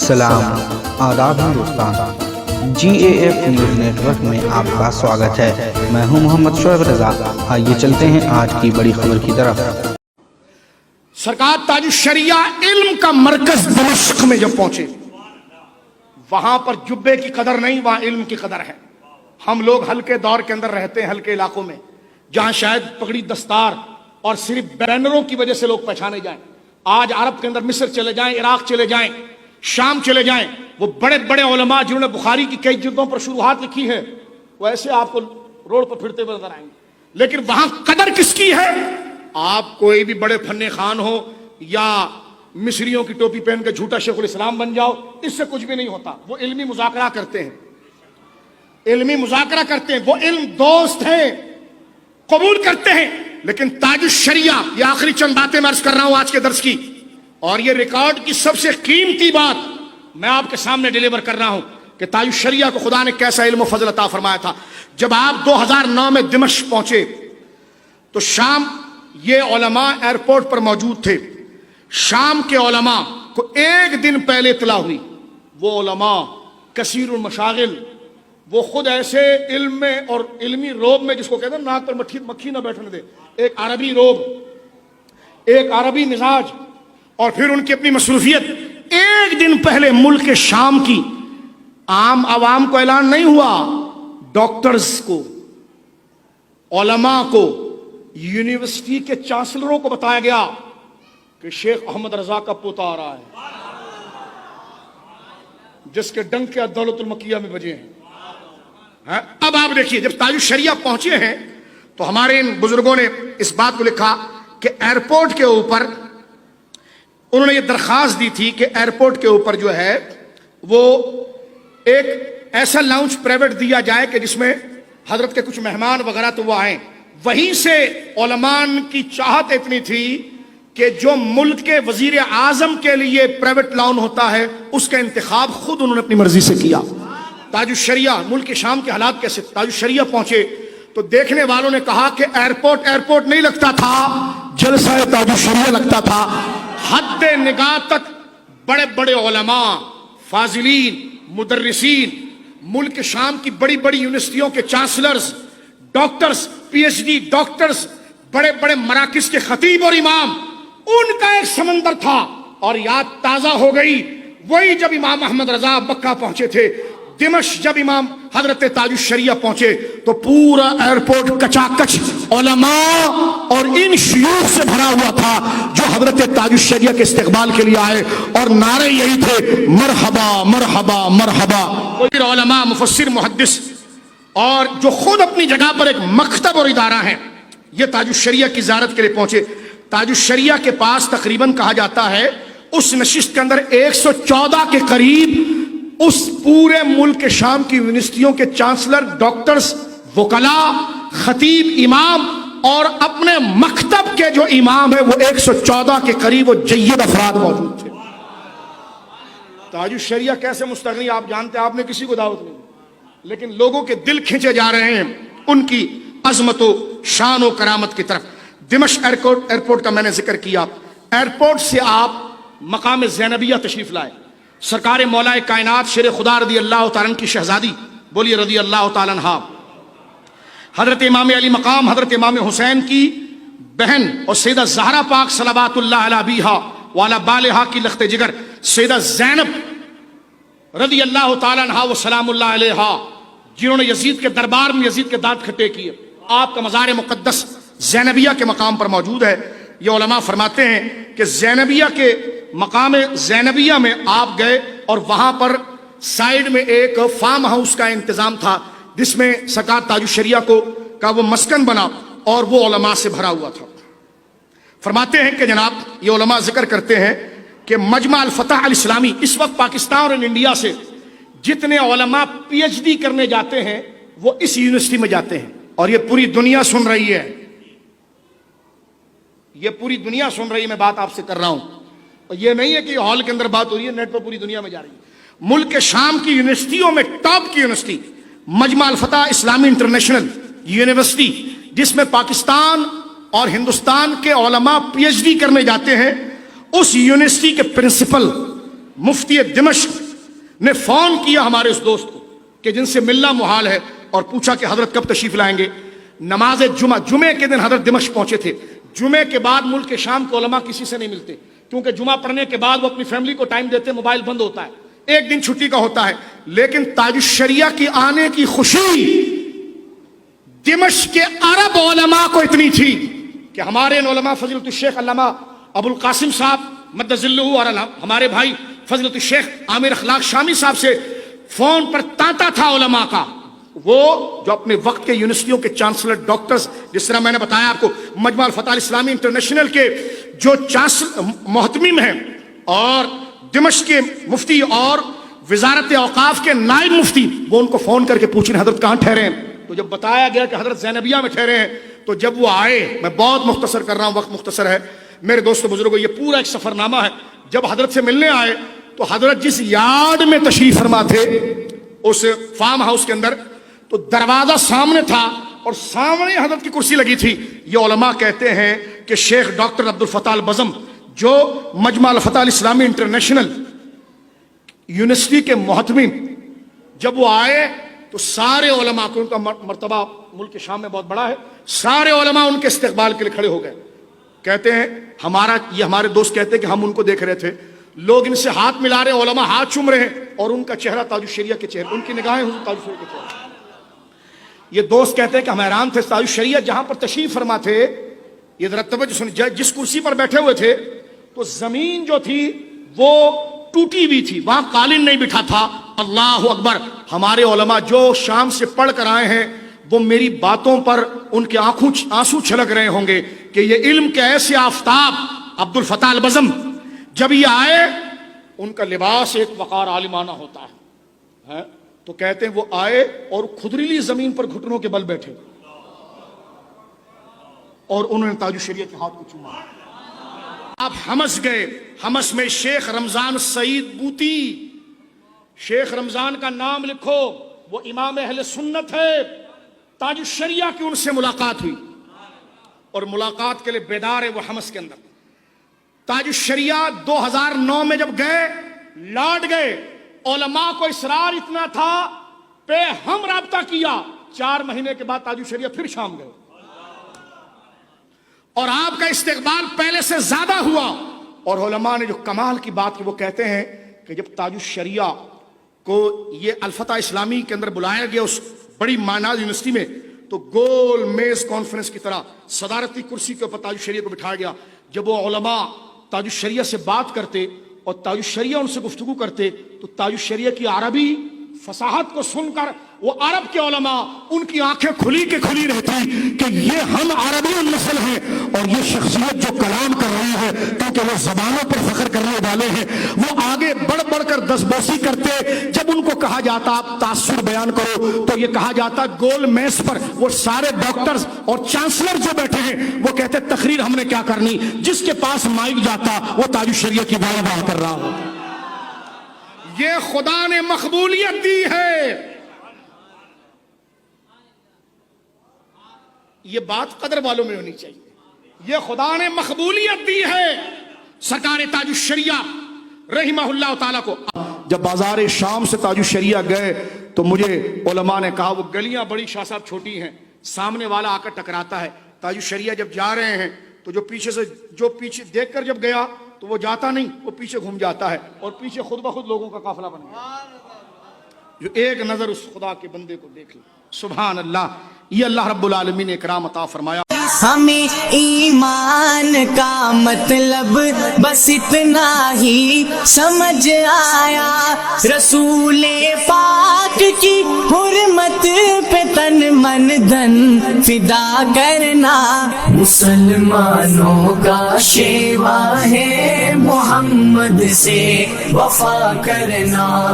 सलाम आदाब Hindustan GAF news network में आपका स्वागत है। मैं हूं मोहम्मद शोएब रजा। आइए चलते हैं आज की बड़ी खबर की तरफ। सरकार ताजुश्शरिया इल्म का मरकज दमिश्क में जब पहुंचे, वहां पर जुब्बे की कदर नहीं, वहां इल्म की कदर है। हम लोग हल्के दौर के अंदर रहते हैं, हल्के इलाकों में, जहां शायद पगड़ी दस्तार और सिर्फ बैनरों की वजह से लोग पहचाने जाएं। आज अरब के अंदर मिस्र चले जाएं, इराक चले जाएं, शाम चले जाएं, वो बड़े बड़े उलमा जिन्होंने बुखारी की कई जिल्दों पर शुरुआत लिखी है, वो ऐसे आपको रोड पर फिरते हुए नजर आएंगे। लेकिन वहां कदर किसकी है? आप कोई भी बड़े फन्ने खान हो या मिस्रियों की टोपी पहन के झूठा शेखुल इस्लाम बन जाओ, इससे कुछ भी नहीं होता। वो इल्मी मुज़ाकरा करते हैं, इल्मी मुज़ाकरा करते हैं, वो इल्म दोस्त हैं, कबूल करते हैं। लेकिन ताजुश्शरिया, ये आखिरी चंद बातें मैं अर्ज कर रहा हूं आज के दर्स की, और ये रिकॉर्ड की सबसे कीमती बात मैं आपके सामने डिलीवर कर रहा हूं कि ताजुश्शरिया को खुदा ने कैसा इल्म व फजल अता फरमाया था। जब आप 2009 में दिमश्क पहुंचे तो शाम ये उलमा एयरपोर्ट पर मौजूद थे। शाम के उलमा को एक दिन पहले इत्तला हुई। वो उलमा कसीरुल मशागिल, वो खुद ऐसे इल्म में और इल्मी रोब में, जिसको कहते हैं नाक पर मक्खी ना बैठने दे, एक अरबी रोब, एक अरबी मिजाज, और फिर उनकी अपनी मसरूफियत। एक दिन पहले मुल्क शाम की आम आवाम को ऐलान नहीं हुआ, डॉक्टर्स को, उलमा को, यूनिवर्सिटी के चांसलरों को बताया गया कि शेख अहमद रजा का पोता आ रहा है, जिसके डंके दौलतुल मकिया में बजे हैं। अब आप देखिए, जब ताजुश्शरिया पहुंचे हैं तो हमारे इन बुजुर्गों ने इस बात को लिखा कि एयरपोर्ट के ऊपर उन्होंने ये दरखास्त दी थी कि एयरपोर्ट के ऊपर जो है वो एक ऐसा लाउंज प्राइवेट दिया जाए कि जिसमें हजरत के कुछ मेहमान वगैरह तो वो आए। वहीं से उलमान की चाहत इतनी थी कि जो मुल्क के वजीर आजम के लिए प्राइवेट लाउंज होता है, उसका इंतखाब खुद उन्होंने अपनी मर्जी से किया। ताजुश्शरिया, मुल्क शाम के हालात कैसे, ताजुश्शरिया पहुंचे तो देखने वालों ने कहा कि एयरपोर्ट नहीं लगता था, जलसा ताजुश्शरिया लगता था। हद निगाह तक बड़े बड़े उलमा, फाजिलीन, मुदर्रिसीन, मुल्क शाम की बड़ी बड़ी यूनिवर्सिटियों के चांसलर्स, डॉक्टर्स, PhD डॉक्टर्स, बड़े बड़े मराकिज के खतीब और इमाम, उनका एक समंदर था। और याद ताजा हो गई वही जब इमाम अहमद रजा मक्का पहुंचे थे। दिमश्क जब इमाम हजरत ताजुश्शरिया पहुंचे तो पूरा एयरपोर्ट कचाकच उलमा और इन शयूख से भरा हुआ था जो हजरत ताजुश्शरिया के इस्तकबाल के लिए आए, और नारे यही थे, मरहबा मरहबा मरहबा। कोई उलमा, मुफस्सिर, मुहद्दिस, और जो खुद अपनी जगह पर एक मकतब और इदारा है, ये ताजुश्शरिया की ज़ियारत के लिए पहुंचे। ताजुश्शरिया के पास तकरीबन कहा जाता है उस नशिस्त के अंदर 114 के करीब उस पूरे मुल्क के शाम की यूनिवर्सिटियों के चांसलर, डॉक्टर्स, वकला, खतीब, इमाम और अपने मकतब के जो इमाम है वो 114 के करीब वो जय्यद अफराद मौजूद थे। ताजुश्शरिया कैसे मुस्तगनी आप जानते हैं, आपने किसी को दावत नहीं, लेकिन लोगों के दिल खींचे जा रहे हैं उनकी अजमतो, शान और करामत की तरफ। दिमश्क एयरपोर्ट का मैंने जिक्र किया। एयरपोर्ट से आप मकाम ज़ैनबिया तशरीफ लाए। सरकार मौलाए कायनात शेर खुदा रदी अल्लाह तआला की शहजादी, बोलिए रदी अल्लाह तआला अन्हा, हजरत इमाम अली मकाम हजरत इमाम हुसैन की बहन और सैयदा ज़हरा पाक सलावतुल्लाह अलैहा बिहा व अला बालिहा की लख्त जिगर सैयदा ज़ैनब रदी अल्लाह तआला अन्हा व सलामुल्लाह अलैहा, जिन्होंने यजीद के दरबार में यजीद के दांत खट्टे किए, आपका मज़ार मुक़द्दस ज़ैनबिया के मकाम पर मौजूद है। ये उलमा फरमाते हैं कि ज़ैनबिया के मकाम ज़ैनबिया में आप गए और वहां पर साइड में एक फार्म हाउस का इंतजाम था जिसमें सरकार ताजुश्शरिया का वो मस्कन बना और वो उलमा से भरा हुआ था। फरमाते हैं कि जनाब, ये उलमा जिक्र करते हैं कि मजमा अल फतह अल इस्लामी, इस वक्त पाकिस्तान और इंडिया से जितने उलमा PhD करने जाते हैं वो इस यूनिवर्सिटी में जाते हैं, और ये पूरी दुनिया सुन रही है, ये पूरी दुनिया सुन रही है। मैं बात आपसे कर रहा हूं, और ये नहीं है कि हॉल के अंदर बात हो रही है, नेट पर पूरी दुनिया में जा रही है। मुल्क के शाम की यूनिवर्सिटियों में टॉप की यूनिवर्सिटी मजमा अल फतह इस्लामी इंटरनेशनल यूनिवर्सिटी, जिसमें पाकिस्तान और हिंदुस्तान के उलमा PhD करने जाते हैं, उस यूनिवर्सिटी के प्रिंसिपल मुफ्ती दिमश्क ने फोन किया हमारे उस दोस्त को कि जिनसे मिलना मुहाल है, और पूछा कि हजरत कब तशरीफ लाएंगे। नमाज जुमे के दिन हजरत दिमश्क पहुंचे थे। जुमे के बाद मुल्क के शाम के उलमा किसी से नहीं मिलते, क्योंकि जुमा पढ़ने के बाद वो अपनी फैमिली को टाइम देते, मोबाइल बंद होता है, एक दिन छुट्टी का होता है। लेकिन ताजुश शरिया की आने की खुशी दिमश्क के अरब उलमा को इतनी थी कि हमारे उलमा फजीलतुल शेख अल्लामा अबुल कासिम साहब मद्दजिल्लहु और हमारे भाई फजीलतुल शेख आमिर अखलाक शामी साहब से फोन पर तांता था उलमा का। वो जो अपने वक्त के यूनिवर्सिटियों के चांसलर डॉक्टर्स, जिस तरह मैंने बताया आपको, मजमा अल फतह अल इस्लामी इंटरनेशनल के जो मोहतमिम हैं, और दिमश्क के मुफ्ती और वजारत औकाफ के नायब मुफ्ती, वो उनको फोन करके पूछ रहे हजरत कहाँ ठहरे हैं। तो जब बताया गया कि हजरत ज़ैनबिया में ठहरे हैं, तो जब वो आए, मैं बहुत मुख्तसर कर रहा हूँ, वक्त मुख्तसर है मेरे दोस्तों बुजुर्गों, ये पूरा एक सफरनामा है। जब हजरत से मिलने आए तो हजरत जिस यार्ड में तशरीफ फरमा थे, उस फार्म हाउस के अंदर, तो दरवाजा सामने था और सामने हजरत की कुर्सी लगी थी। ये उलमा कहते हैं कि शेख डॉक्टर अब्दुल फताह अल बज़म, जो मजमा अल फतह अल इस्लामी इंटरनेशनल यूनिवर्सिटी के मोहतमिम, जब वो आए तो सारे उलमा को, उनका मर्तबा मुल्क के शाम में बहुत बड़ा है, सारे उलमा उनके इस्तकबाल के लिए खड़े हो गए। कहते हैं हमारे दोस्त कहते हैं कि हम उनको देख रहे थे, लोग इनसे हाथ मिला रहे, उलमा हाथ चूम रहे हैं, और उनका चेहरा ताजुश शरिया के चेहरे, उनकी निगाहें हुजूर ताजुश शरिया के चेहरे। ये दोस्त कहते हैं कि हम हैरान थे, ताजुश शरिया जहां पर तशरीफ फरमा थे, ये जरा तवज्जो सुनिए, जिस कुर्सी पर बैठे हुए थे तो जमीन जो थी वो टूटी हुई थी, वहां कालीन नहीं बिठा था। अल्लाह अकबर। हमारे उलमा जो शाम से पढ़ कर आए हैं, वो मेरी बातों पर उनके आंसू छलक रहे होंगे कि ये इल्म के ऐसे आफताब अब्दुल फताह अल बज़म जब ये आए, उनका लिबास एक वकार आलिमाना होता है? तो कहते हैं वो आए और खुदरीली जमीन पर घुटनों के बल बैठे और उन्होंने ताजुश शरिया के हाथ को चूमा। आप हमस गए। हमस में शेख रमजान सईद बूती, शेख रमजान का नाम लिखो, वो इमाम अहले सुन्नत है। ताजुश शरिया की उनसे मुलाकात हुई और मुलाकात के लिए बेदार है वो हमस के अंदर। ताजुश शरिया 2009 में जब गए, लौट गए, उलमा को इसरार इतना था पे हम राब्ता किया, 4 महीने के बाद ताजुश शरिया फिर शाम गए और आपका इस्तकबाल पहले से ज्यादा हुआ। और उलमा ने जो कमाल की बात की, वो कहते हैं कि जब ताजुश शरिया को ये अल फतह इस्लामी के अंदर बुलाया गया उस बड़ी मानाज यूनिवर्सिटी में, तो गोल मेज कॉन्फ्रेंस की तरह सदारती कुर्सी के ऊपर ताजुश शरिया को बिठाया गया। जब वो उलमा ताजुश शरिया से बात करते और ताजुश शरिया उनसे गुफ्तगू करते, तो ताजुश शरिया की अरबी फसाहत को सुनकर वो अरब के उलमा, उनकी आंखें खुली के खुली रहती कि ये हम अरबी नस्ल हैं और ये शख्सियत जो कलाम कर रही है, क्योंकि वो जबानों पर फख्र करने वाले हैं, वो आगे बढ़ बढ़कर दसबोसी करते। जब उनको कहा जाता आप तासुर बयान करो, तो ये कहा जाता गोल मेज पर वो सारे डॉक्टर्स और चांसलर जो बैठे हैं, वो कहते तकरीर हमने क्या करनी, जिसके पास माइक जाता वो ताजुश शरिया की वाह कर रहा हो। ये खुदा ने मकबूलियत दी है। ये बात कदर वालों में होनी चाहिए। ये खुदा ने मकबूलियत दी है सरकार ताजुश शरिया रहिमहुल्लाह ताला को। जब बाजार शाम से ताजुश शरिया गए तो मुझे उलमा ने कहा, वो गलियां बड़ी शाह साहब छोटी हैं, सामने वाला आकर टकराता है। ताजुश शरिया जब जा रहे हैं तो जो पीछे देखकर जब गया तो वो जाता नहीं, वो पीछे घूम जाता है और पीछे खुद ब खुद लोगों का काफिला बन गया। जो एक नजर उस खुदा के बंदे को देख ले, सुभान अल्लाह। ये अल्लाह रब्बुल आलमीन ने इकराम अता फरमाया। हमें ईमान का मतलब बस इतना ही समझ आया, रसूले पाक की हुर्मत पे तन मन धन फिदा करना, मुसलमानों का शेवा है मोहम्मद से वफा करना।